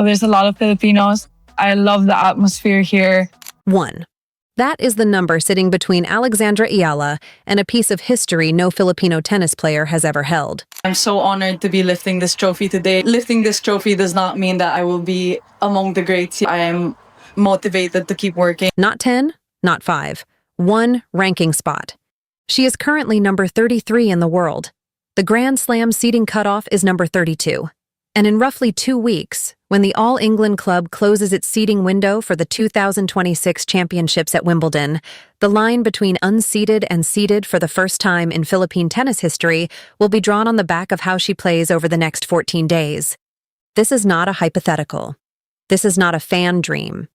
There's a lot of Filipinos. I love the atmosphere here. 1. That is the number sitting between Alexandra Eala and a piece of history no Filipino tennis player has ever held. I'm so honored to be lifting this trophy today. Lifting this trophy does not mean that I will be among the greats. I am motivated to keep working. Not 10, not 5. 1 ranking spot. She is currently number 33 in the world. The Grand Slam seeding cutoff is number 32. And in roughly 2 weeks, when the All England Club closes its seeding window for the 2026 championships at Wimbledon, the line between unseeded and seeded for the first time in Philippine tennis history will be drawn on the back of how she plays over the next 14 days. This is not a hypothetical. This is not a fan dream.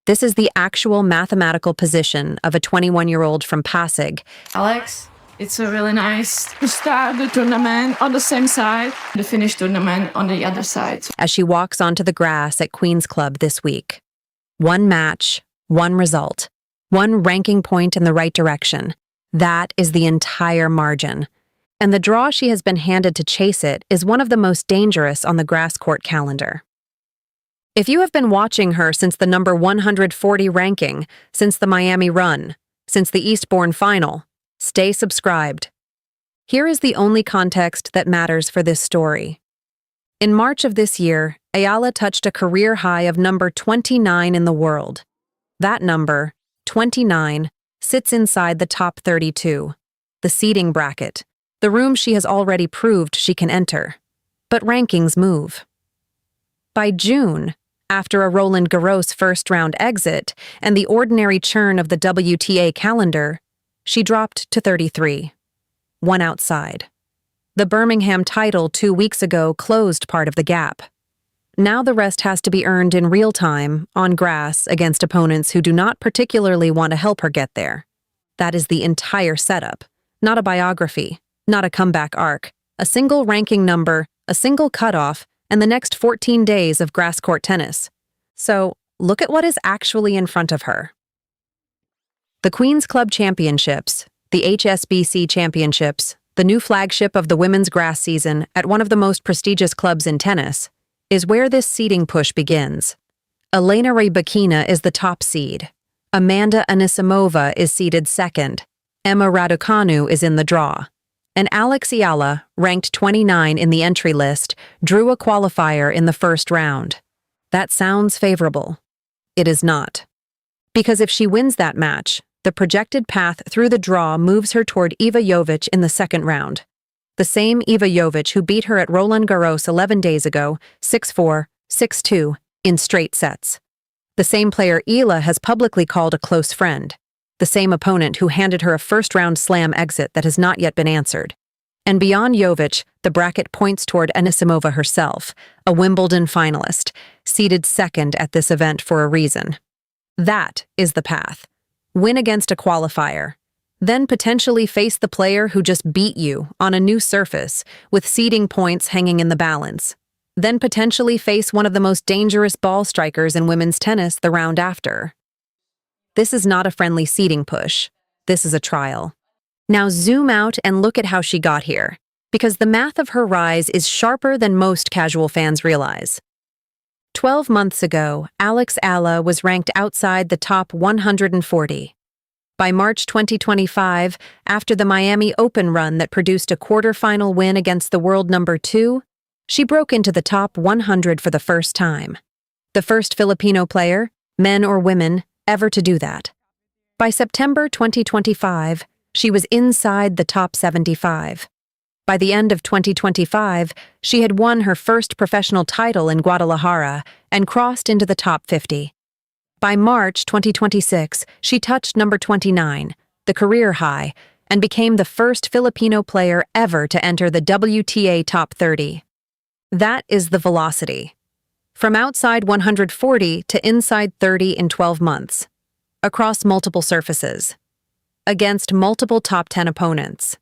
This is the actual mathematical position of a 21-year-old from Pasig. Alex, it's so really nice to start the tournament on the same side, the finish tournament on the other side. As she walks onto the grass at Queen's Club this week. 1 match, 1 result, 1 ranking point in the right direction. That is the entire margin. And the draw she has been handed to chase it is one of the most dangerous on the grass court calendar. If you have been watching her since the number 140 ranking, since the Miami run, since the Eastbourne final, stay subscribed. Here is the only context that matters for this story. In March of this year, Eala touched a career high of number 29 in the world. That number, 29, sits inside the top 32, the seeding bracket, the room she has already proved she can enter. But rankings move. By June, after a Roland Garros first-round exit and the ordinary churn of the WTA calendar, she dropped to 33, 1 outside. The Birmingham title 2 weeks ago closed part of the gap. Now the rest has to be earned in real time, on grass, against opponents who do not particularly want to help her get there. That is the entire setup, not a biography, not a comeback arc, a single ranking number, a single cutoff, and the next 14 days of grass court tennis. So, look at what is actually in front of her. The Queen's Club Championships, the HSBC Championships, the new flagship of the women's grass season at one of the most prestigious clubs in tennis, is where this seeding push begins. Elena Rybakina is the top seed. Amanda Anisimova is seeded second. Emma Raducanu is in the draw. And Alex Eala, ranked 29 in the entry list, drew a qualifier in the first round. That sounds favorable. It is not. Because if she wins that match, the projected path through the draw moves her toward Iva Jovic in the second round. The same Iva Jovic who beat her at Roland Garros 11 days ago, 6-4, 6-2, in straight sets. The same player Eala has publicly called a close friend. The same opponent who handed her a first-round slam exit that has not yet been answered. And beyond Jovic, the bracket points toward Anisimova herself, a Wimbledon finalist, seeded second at this event for a reason. That is the path. Win against a qualifier. Then potentially face the player who just beat you on a new surface, with seeding points hanging in the balance. Then potentially face one of the most dangerous ball strikers in women's tennis the round after. This is not a friendly seeding push. This is a trial. Now zoom out and look at how she got here, because the math of her rise is sharper than most casual fans realize. 12 months ago, Alex Eala was ranked outside the top 140. By March 2025, after the Miami Open run that produced a quarterfinal win against the world number 2, she broke into the top 100 for the first time. The first Filipino player, men or women, ever to do that. By September 2025, she was inside the top 75. By the end of 2025, she had won her first professional title in Guadalajara and crossed into the top 50. By March 2026, she touched number 29, the career high, and became the first Filipino player ever to enter the WTA top 30. That is the velocity. From outside 140 to inside 30 in 12 months. Across multiple surfaces. Against multiple top 10 opponents.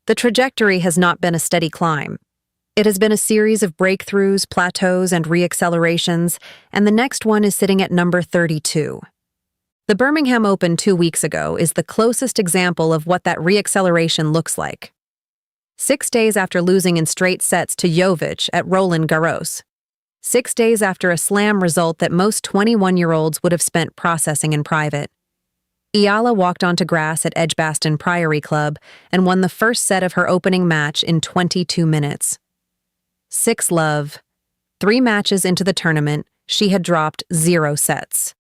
The trajectory has not been a steady climb. It has been a series of breakthroughs, plateaus, and reaccelerations, and the next one is sitting at number 32. The Birmingham Open 2 weeks ago is the closest example of what that reacceleration looks like. 6 days after losing in straight sets to Jovic at Roland Garros. 6 days after a slam result that most 21-year-olds would have spent processing in private. Eala walked onto grass at Edgbaston Priory Club and won the first set of her opening match in 22 minutes. 6-love. 3 matches into the tournament, she had dropped 0 sets.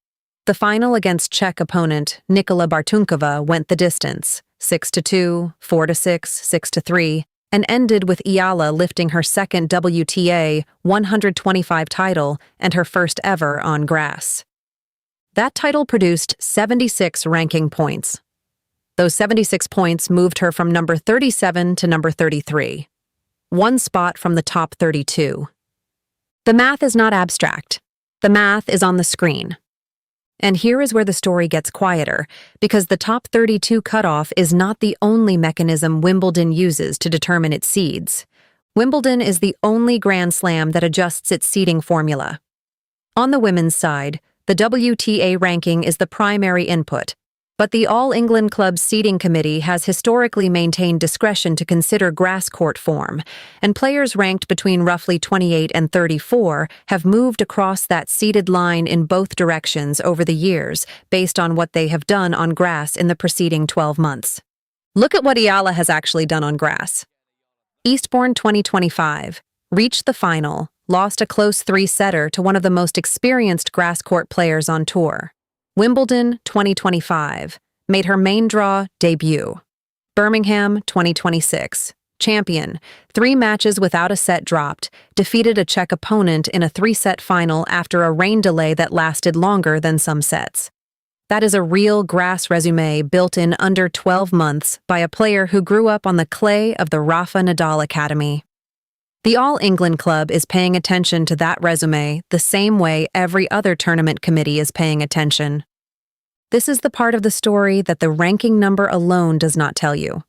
The final against Czech opponent Nikola Bartunkova went the distance, 6-2, 4-6, 6-3, and ended with Eala lifting her second WTA 125 title and her first ever on grass. That title produced 76 ranking points. Those 76 points moved her from number 37 to number 33, 1 spot from the top 32. The math is not abstract. The math is on the screen. And here is where the story gets quieter, because the top 32 cutoff is not the only mechanism Wimbledon uses to determine its seeds. Wimbledon is the only Grand Slam that adjusts its seeding formula. On the women's side, the WTA ranking is the primary input, but the All England Club Seeding Committee has historically maintained discretion to consider grass court form, and players ranked between roughly 28 and 34 have moved across that seeded line in both directions over the years based on what they have done on grass in the preceding 12 months. Look at what Eala has actually done on grass. Eastbourne 2025 reached the final, lost a close 3-setter to one of the most experienced grass court players on tour. Wimbledon 2025 made her main draw debut. Birmingham 2026 champion, 3 matches without a set dropped, defeated a Czech opponent in a 3-set final after a rain delay that lasted longer than some sets. That is a real grass resume built in under 12 months by a player who grew up on the clay of the Rafa Nadal Academy. The All England Club is paying attention to that resume the same way every other tournament committee is paying attention. This is the part of the story that the ranking number alone does not tell you.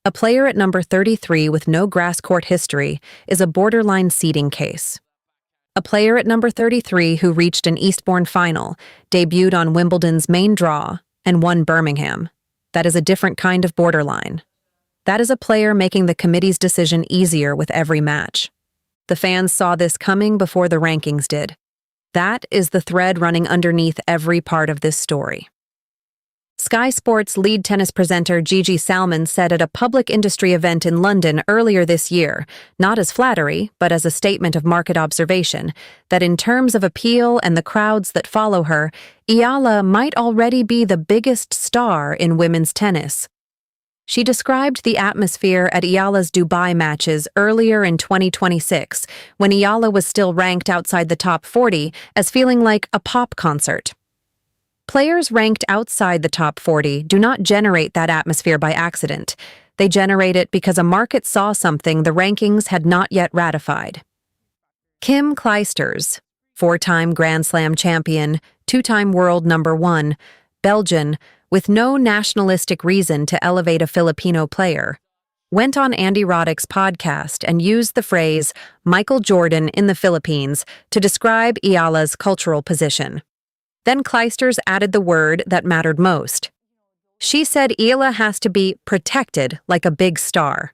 A player at number 33 with no grass court history is a borderline seeding case. A player at number 33 who reached an Eastbourne final, debuted on Wimbledon's main draw, and won Birmingham. That is a different kind of borderline. That is a player making the committee's decision easier with every match. The fans saw this coming before the rankings did. That is the thread running underneath every part of this story. Sky Sports lead tennis presenter Gigi Salmon said at a public industry event in London earlier this year, not as flattery, but as a statement of market observation, that in terms of appeal and the crowds that follow her, Eala might already be the biggest star in women's tennis. She described the atmosphere at Eala's Dubai matches earlier in 2026, when Eala was still ranked outside the top 40, as feeling like a pop concert. Players ranked outside the top 40 do not generate that atmosphere by accident. They generate it because a market saw something the rankings had not yet ratified. Kim Clijsters, 4-time Grand Slam champion, 2-time world number 1, Belgian, with no nationalistic reason to elevate a Filipino player, went on Andy Roddick's podcast and used the phrase Michael Jordan in the Philippines to describe Eala's cultural position. Then Clijsters added the word that mattered most. She said Eala has to be protected like a big star.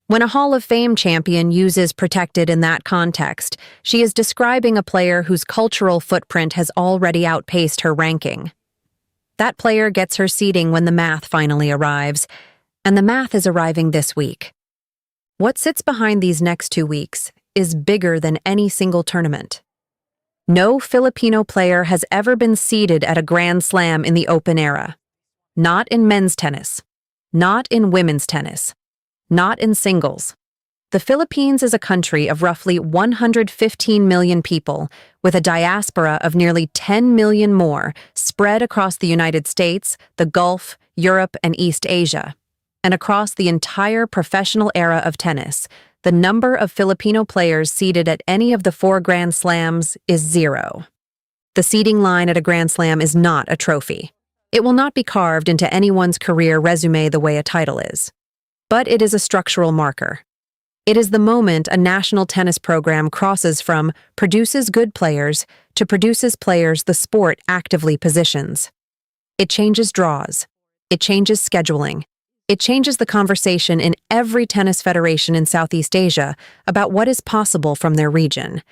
When a Hall of Fame champion uses protected in that context, she is describing a player whose cultural footprint has already outpaced her ranking. That player gets her seeding when the math finally arrives, and the math is arriving this week. What sits behind these next 2 weeks is bigger than any single tournament. No Filipino player has ever been seeded at a Grand Slam in the Open era. Not in men's tennis. Not in women's tennis. Not in singles. The Philippines is a country of roughly 115 million people, with a diaspora of nearly 10 million more spread across the United States, the Gulf, Europe, and East Asia. And across the entire professional era of tennis, the number of Filipino players seeded at any of the 4 Grand Slams is 0. The seeding line at a Grand Slam is not a trophy. It will not be carved into anyone's career resume the way a title is. But it is a structural marker. It is the moment a national tennis program crosses from produces good players to produces players the sport actively positions. It changes draws. It changes scheduling. It changes the conversation in every tennis federation in Southeast Asia about what is possible from their region.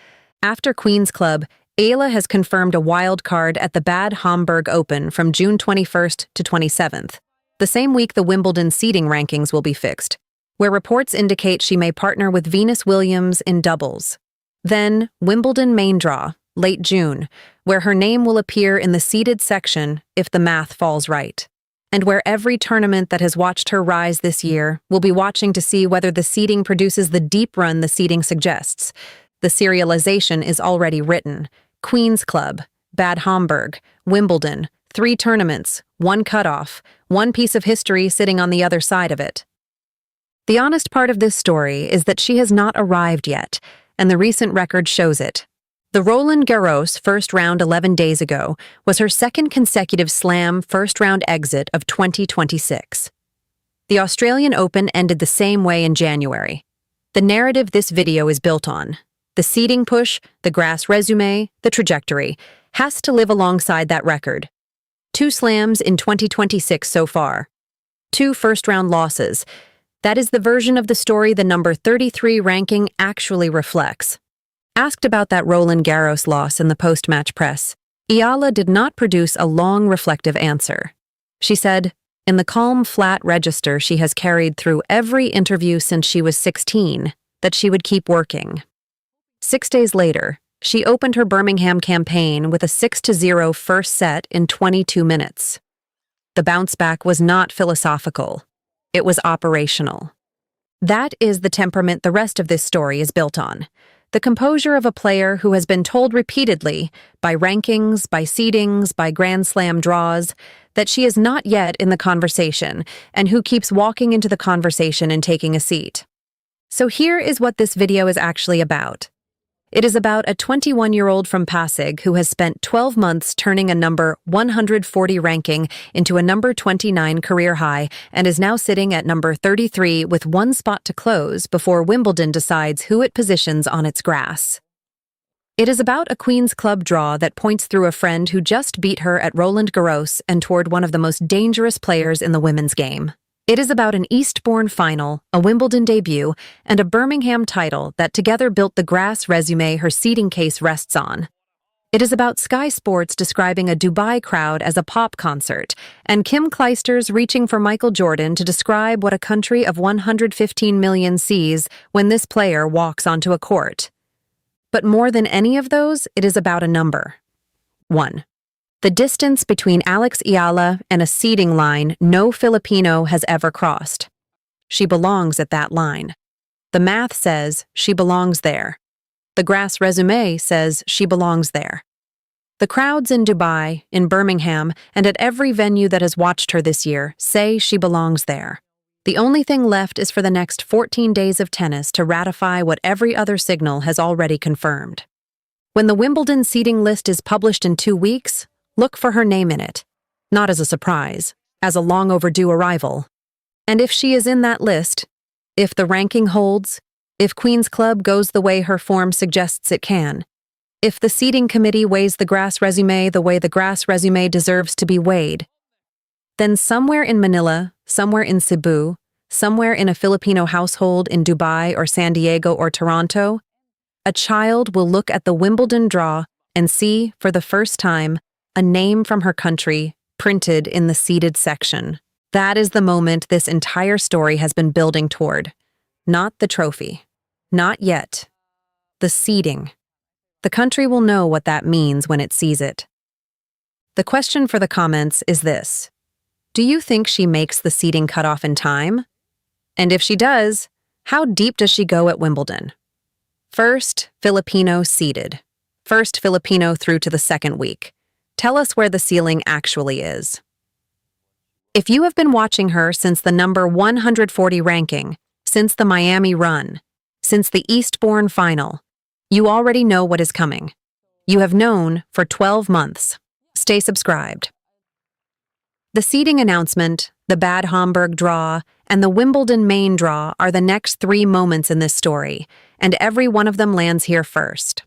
After Queen's Club, Eala has confirmed a wild card at the Bad Homburg Open from June 21st to 27th, the same week the Wimbledon seeding rankings will be fixed, where reports indicate she may partner with Venus Williams in doubles. Then, Wimbledon main draw, late June, where her name will appear in the seeded section if the math falls right, and where every tournament that has watched her rise this year will be watching to see whether the seeding produces the deep run the seeding suggests. The serialization is already written. Queen's Club, Bad Homburg, Wimbledon, 3 tournaments, 1 cutoff, 1 piece of history sitting on the other side of it. The honest part of this story is that she has not arrived yet, and the recent record shows it. The Roland Garros first round 11 days ago was her second consecutive Slam first round exit of 2026. The Australian Open ended the same way in January. The narrative this video is built on, the seeding push, the grass resume, the trajectory, has to live alongside that record. 2 slams in 2026 so far. 2 first-round losses. That is the version of the story the number 33 ranking actually reflects. Asked about that Roland Garros loss in the post-match press, Eala did not produce a long, reflective answer. She said, in the calm, flat register she has carried through every interview since she was 16, that she would keep working. 6 days later, she opened her Birmingham campaign with a 6-0 first set in 22 minutes. The bounce back was not philosophical. It was operational. That is the temperament the rest of this story is built on. The composure of a player who has been told repeatedly, by rankings, by seedings, by Grand Slam draws, that she is not yet in the conversation, and who keeps walking into the conversation and taking a seat. So here is what this video is actually about. It is about a 21-year-old from Pasig who has spent 12 months turning a number 140 ranking into a number 29 career high and is now sitting at number 33 with 1 spot to close before Wimbledon decides who it positions on its grass. It is about a Queen's Club draw that points through a friend who just beat her at Roland Garros and toward one of the most dangerous players in the women's game. It is about an Eastbourne final, a Wimbledon debut, and a Birmingham title that together built the grass resume her seeding case rests on. It is about Sky Sports describing a Dubai crowd as a pop concert, and Kim Clijsters reaching for Michael Jordan to describe what a country of 115 million sees when this player walks onto a court. But more than any of those, it is about a number. 1. The distance between Alex Eala and a seeding line no Filipino has ever crossed. She belongs at that line. The math says she belongs there. The grass resume says she belongs there. The crowds in Dubai, in Birmingham, and at every venue that has watched her this year say she belongs there. The only thing left is for the next 14 days of tennis to ratify what every other signal has already confirmed. When the Wimbledon seeding list is published in 2 weeks, look for her name in it, not as a surprise, as a long overdue arrival. And if she is in that list, if the ranking holds, if Queen's Club goes the way her form suggests it can, if the seeding committee weighs the grass resume the way the grass resume deserves to be weighed, then somewhere in Manila, somewhere in Cebu, somewhere in a Filipino household in Dubai or San Diego or Toronto, a child will look at the Wimbledon draw and see, for the first time, a name from her country printed in the seeded section. That is the moment this entire story has been building toward. Not the trophy. Not yet. The seeding. The country will know what that means when it sees it. The question for the comments is this. Do you think she makes the seeding cutoff in time? And if she does, how deep does she go at Wimbledon? First, Filipino seeded. First Filipino through to the second week. Tell us where the ceiling actually is. If you have been watching her since the number 140 ranking, since the Miami run, since the Eastbourne final, you already know what is coming. You have known for 12 months. Stay subscribed. The seeding announcement, the Bad Homburg draw, and the Wimbledon main draw are the next 3 moments in this story, and every one of them lands here first.